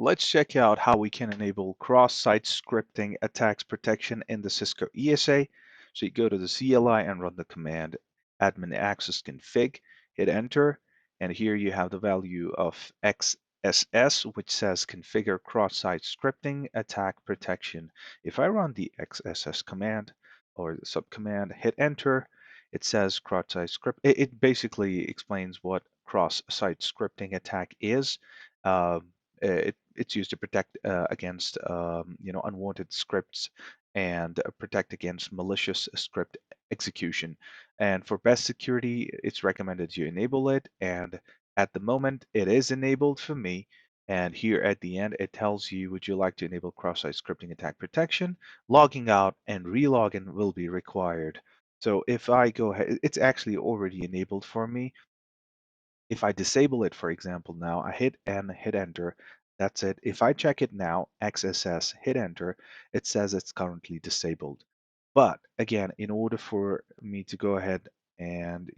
Let's check out how we can enable cross-site scripting attacks protection in the Cisco ESA. So you go to the CLI and run the command admin access config, hit enter, and here you have the value of XSS, which says configure cross-site scripting attack protection. If I run the XSS command or the subcommand, hit enter, it says cross-site script. It basically explains what cross-site scripting attack is. It's used to protect against unwanted scripts and protect against malicious script execution. And for best security, it's recommended you enable it. And at the moment, it is enabled for me. And here at the end, it tells you, would you like to enable cross-site scripting attack protection? Logging out and re-logging will be required. So if I go ahead, it's actually already enabled for me. If I disable it, for example, now I hit N, hit enter, that's it. If I check it now, XSS, hit enter, it says it's currently disabled. But again, in order for me to go ahead and,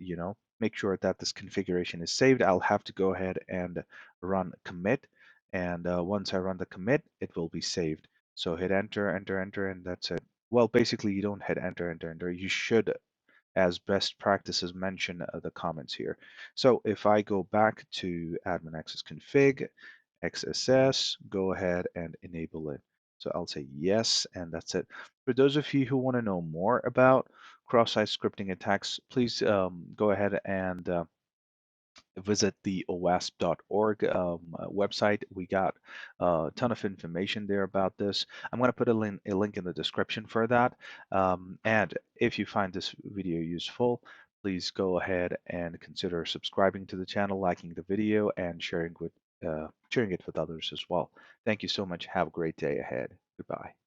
make sure that this configuration is saved, I'll have to go ahead and run commit. And once I run the commit, it will be saved. So hit enter, enter, enter, and that's it. Well, basically, you don't hit enter, enter, enter. You should, as best practices mention the comments here. So if I go back to admin access config, XSS, go ahead and enable it. So I'll say yes, and that's it. For those of you who want to know more about cross-site scripting attacks, please go ahead and visit the owasp.org website. We got a ton of information there about this. I'm going to put a link in the description for that. And if you find this video useful, please go ahead and consider subscribing to the channel, liking the video, and sharing it with others as well. Thank you so much. Have a great day ahead. Goodbye.